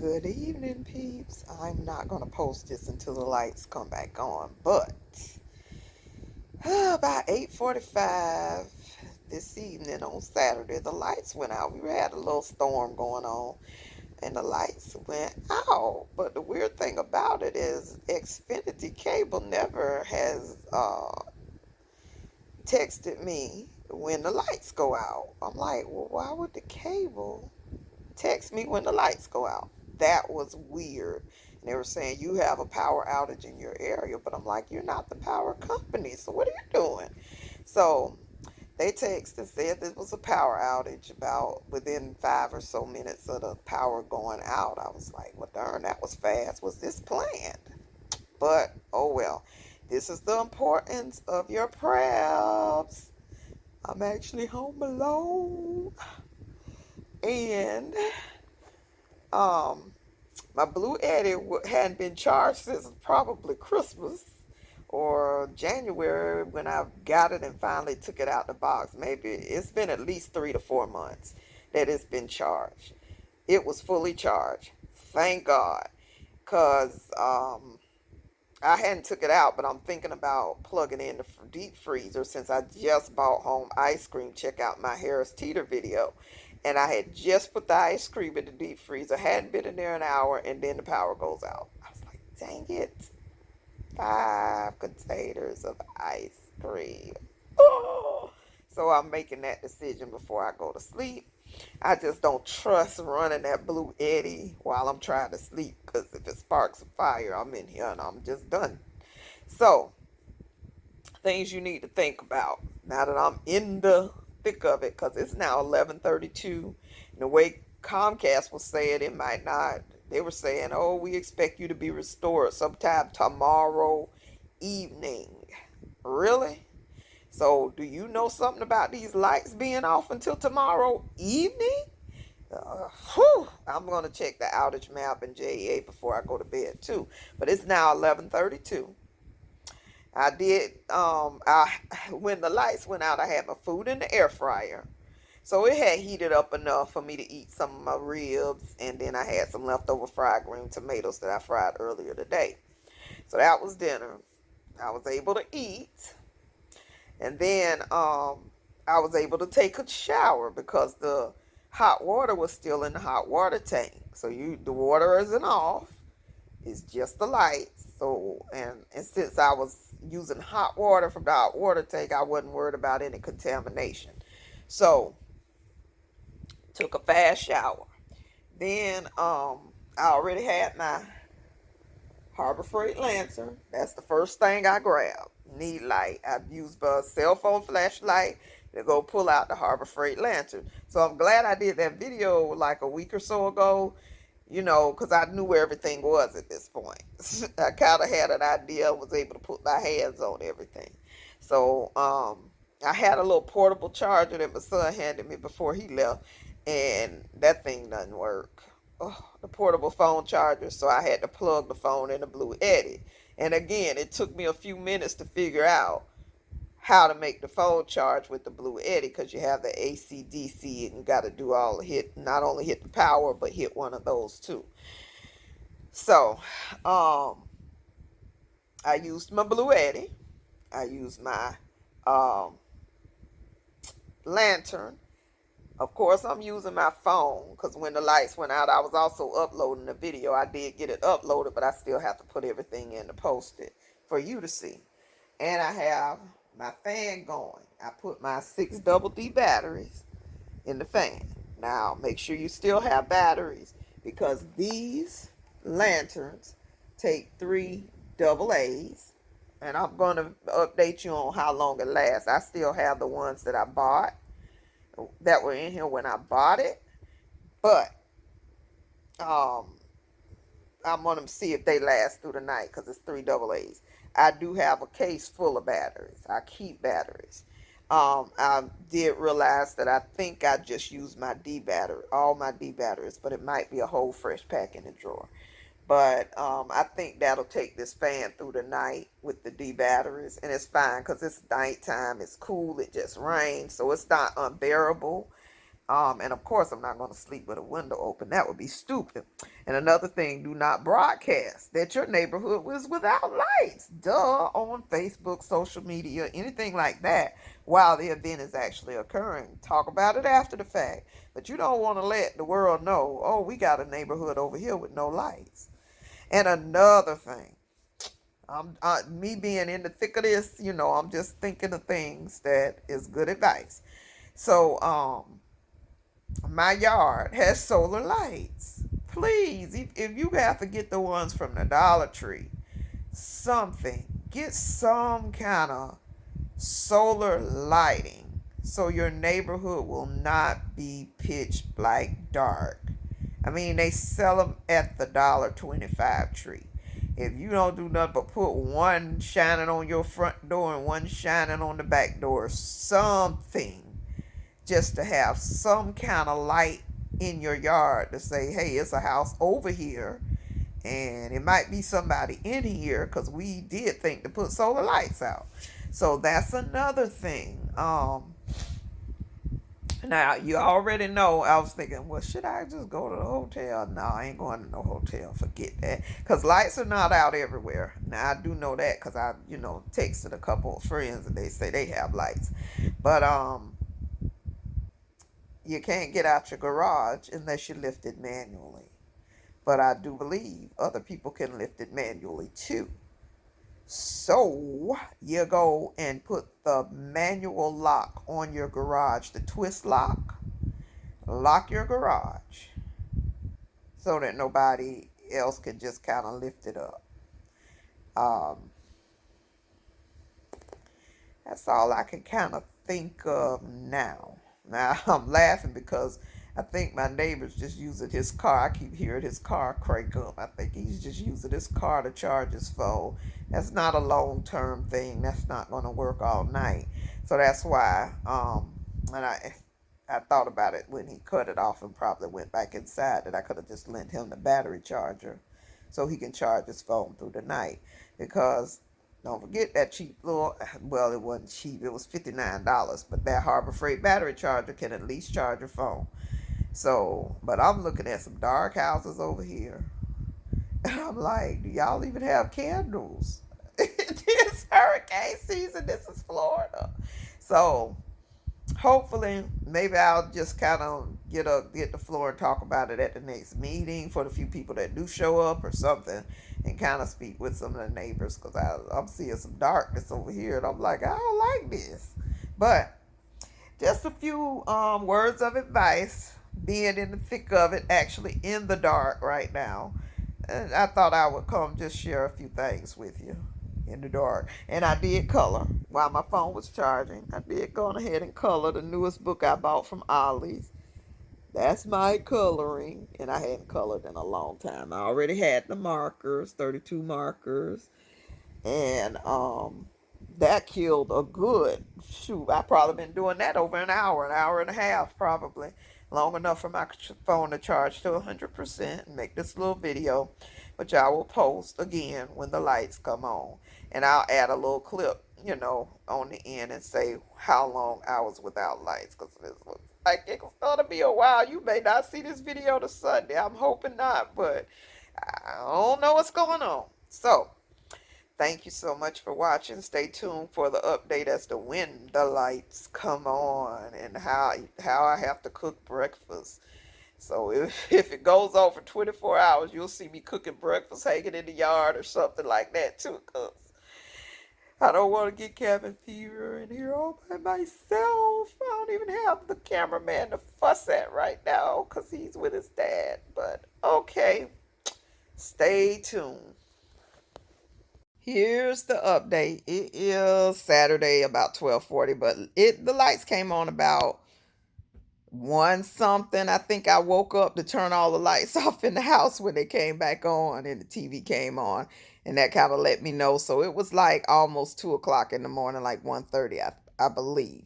Good evening, peeps. I'm not going to post this until the lights come back on, but about 8:45 this evening on Saturday, the lights went out. We had a little storm going on, and the lights went out. But the weird thing about it is Xfinity Cable never has texted me when the lights go out. I'm like, well, why would the cable text me when the lights go out? That was weird. And they were saying you have a power outage in your area, but I'm like, you're not the power company, so what are you doing? So they texted and said this was a power outage about within 5 or so minutes of the power going out. I was like, well, darn, that was fast. Was this planned? But oh well. This is the importance of your preps. I'm actually home alone, and um my Blue Eddy hadn't been charged since probably Christmas or January when I got it and finally took it out the box. Maybe it's been at least 3 to 4 months that it's been charged. It was fully charged. Thank God. Because I hadn't took it out, but I'm thinking about plugging in the deep freezer since I just bought home ice cream. Check out my Harris Teeter video. And I had just put the ice cream in the deep freezer, hadn't been in there an hour, and then the power goes out. I was like, dang it. 5 containers of ice cream. Oh. So I'm making that decision before I go to sleep. I just don't trust running that Blue Eddy while I'm trying to sleep, because if it sparks a fire, I'm in here and I'm just done. So, things you need to think about now that I'm in the thick of it, because it's now 11:32. And the way Comcast was saying, it might not. They were saying, oh, we expect you to be restored sometime tomorrow evening. Really? So, do you know something about these lights being off until tomorrow evening? I'm going to check the outage map and JEA before I go to bed too. But it's now 11:32. I did, when the lights went out, I had my food in the air fryer. So it had heated up enough for me to eat some of my ribs. And then I had some leftover fried green tomatoes that I fried earlier today. So that was dinner. I was able to eat. And then I was able to take a shower because the hot water was still in the hot water tank. So the water isn't off. It's just the lights. So and since I was using hot water from the hot water tank, I wasn't worried about any contamination. So took a fast shower. Then I already had my Harbor Freight lantern. That's the first thing I grabbed. Need light. I've used a cell phone flashlight to go pull out the Harbor Freight lantern. So I'm glad I did that video like a week or so ago, because I knew where everything was at this point. I kind of had an idea, was able to put my hands on everything. So I had a little portable charger that my son handed me before he left, and that thing doesn't work. Oh, the portable phone charger, so I had to plug the phone in the Blue Eddy. And again, it took me a few minutes to figure out how to make the phone charge with the Blue Eddy, because you have the AC DC and you got to do not only hit the power, but hit one of those too. So, I used my Blue Eddy. I used my um, lantern. Of course, I'm using my phone because when the lights went out, I was also uploading the video. I did get it uploaded, but I still have to put everything in to post it for you to see. And I have my fan going. I put my 6 double D batteries in the fan. Now, make sure you still have batteries, because these lanterns take 3 double A's. And I'm going to update you on how long it lasts. I still have the ones that I bought that were in here when I bought it, but I'm going to see if they last through the night, because it's 3 double A's. I do have a case full of batteries. I keep batteries. I did realize that I think I just used my D battery, all my D batteries, but it might be a whole fresh pack in the drawer. But I think that'll take this fan through the night with the D batteries, and it's fine because it's nighttime. It's cool. It just rains, so it's not unbearable. And of course, I'm not going to sleep with a window open. That would be stupid. And another thing, do not broadcast that your neighborhood was without lights. Duh, on Facebook, social media, anything like that while the event is actually occurring. Talk about it after the fact. But you don't want to let the world know, oh, we got a neighborhood over here with no lights. And another thing, me being in the thick of this, I'm just thinking of things that is good advice. So, my yard has solar lights. Please, if you have to get the ones from the Dollar Tree, get some kind of solar lighting so your neighborhood will not be pitch black dark. I mean, they sell them at the $1.25 tree. If you don't do nothing but put one shining on your front door and one shining on the back door, something, just to have some kind of light in your yard to say, hey, it's a house over here. And it might be somebody in here, because we did think to put solar lights out. So that's another thing. Now, you already know, I was thinking, well, should I just go to the hotel? No, I ain't going to no hotel. Forget that. Because lights are not out everywhere. Now, I do know that because I, texted a couple of friends and they say they have lights. But, you can't get out your garage unless you lift it manually. But I do believe other people can lift it manually too. So you go and put the manual lock on your garage, the twist lock. Lock your garage so that nobody else can just kind of lift it up. That's all I can kind of think of now. Now, I'm laughing because I think my neighbor's just using his car. I keep hearing his car crank up. I think he's just using his car to charge his phone. That's not a long-term thing. That's not going to work all night. So that's why, and I thought about it when he cut it off and probably went back inside, that I could have just lent him the battery charger so he can charge his phone through the night. Because don't forget that cheap little, well, it wasn't cheap. It was $59. But that Harbor Freight battery charger can at least charge your phone. So, but I'm looking at some dark houses over here. And I'm like, do y'all even have candles? It's hurricane season. This is Florida. So, hopefully, maybe I'll just kind of get the floor and talk about it at the next meeting for the few people that do show up or something, and kind of speak with some of the neighbors, because I'm seeing some darkness over here, and I'm like, I don't like this. But just a few words of advice, being in the thick of it, actually in the dark right now. And I thought I would come just share a few things with you in the dark. And I did color while my phone was charging. I did go ahead and color the newest book I bought from Ollie's. That's my coloring, and I hadn't colored in a long time. I already had the markers, 32 markers, and that killed a good, shoot, I probably been doing that over an hour and a half probably, long enough for my phone to charge to 100% and make this little video, which I will post again when the lights come on. And I'll add a little clip, on the end, and say how long I was without lights, because it looks like it's going to be a while. You may not see this video to Sunday. I'm hoping not, but I don't know what's going on. So, thank you so much for watching. Stay tuned for the update as to when the lights come on and how I have to cook breakfast. So if it goes on for 24 hours, you'll see me cooking breakfast, hanging in the yard or something like that too, because I don't want to get cabin fever in here all by myself. I don't even have the cameraman to fuss at right now because he's with his dad. But okay, stay tuned. Here's the update. It is Saturday about 12:40, but the lights came on about 1 something. I think I woke up to turn all the lights off in the house when they came back on and the TV came on, and that kind of let me know. So it was like almost 2 o'clock in the morning, like 1:30, I believe.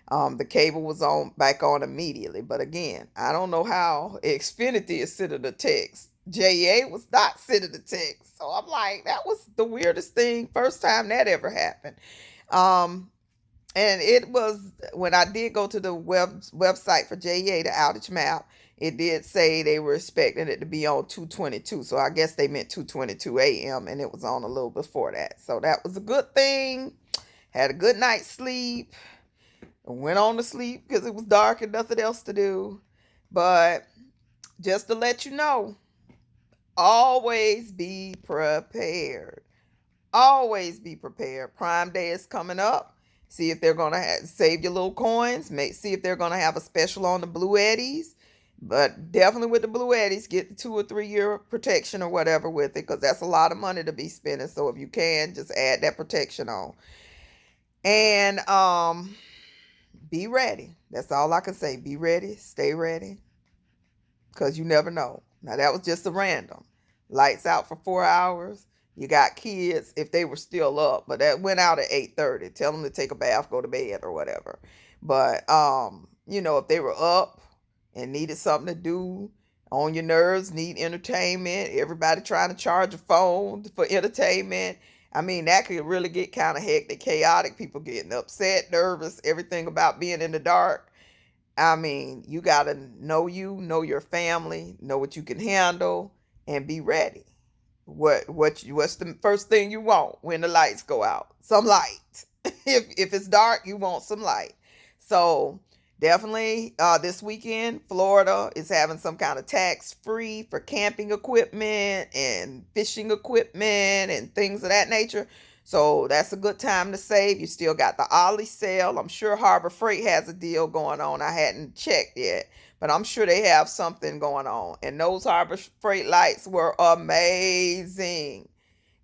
The cable was back on immediately, but again, I don't know how Xfinity is sending the text. JA was not sending the text, so I'm like, that was the weirdest thing. First time that ever happened. And it was, when I did go to the website for JEA, the outage map, it did say they were expecting it to be on 2:22. So I guess they meant 2:22 a.m. and it was on a little before that. So that was a good thing. Had a good night's sleep. Went on to sleep because it was dark and nothing else to do. But just to let you know, always be prepared. Always be prepared. Prime Day is coming up. See if they're going to save your little coins. See if they're going to have a special on the Blue Eddies. But definitely with the Blue Eddies, get the 2 or 3 year protection or whatever with it, because that's a lot of money to be spending. So if you can, just add that protection on. And be ready. That's all I can say. Be ready. Stay ready. Because you never know. Now, that was just a random. Lights out for 4 hours. You got kids, if they were still up, but that went out at 8:30. Tell them to take a bath, go to bed or whatever. But, if they were up and needed something to do, on your nerves, need entertainment, everybody trying to charge a phone for entertainment. I mean, that could really get kind of hectic, chaotic, people getting upset, nervous, everything about being in the dark. I mean, you got to know your family, know what you can handle, and be ready. What's the first thing you want when the lights go out? Some light. If it's dark, you want some light. So definitely this weekend, Florida is having some kind of tax-free for camping equipment and fishing equipment and things of that nature. So that's a good time to save. You still got the Ollie sale. I'm sure Harbor Freight has a deal going on. I hadn't checked yet, but I'm sure they have something going on. And those Harbor Freight lights were amazing.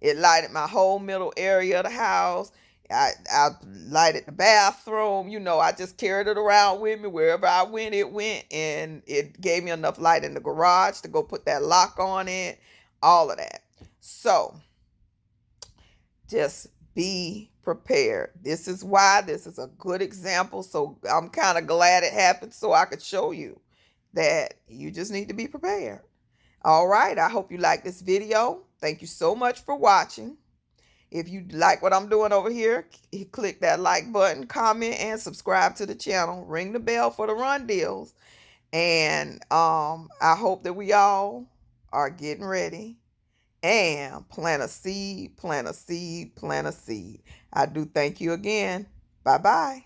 It lighted my whole middle area of the house. I lighted the bathroom. I just carried it around with me. Wherever I went, it went. And it gave me enough light in the garage to go put that lock on it. All of that. So just be prepared. This is why this is a good example. So I'm kind of glad it happened so I could show you that you just need to be prepared. All right. I hope you like this video. Thank you so much for watching. If you like what I'm doing over here, click that like button, comment, and subscribe to the channel. Ring the bell for the run deals. And I hope that we all are getting ready and plant a seed, plant a seed, plant a seed. I do thank you again. Bye-bye.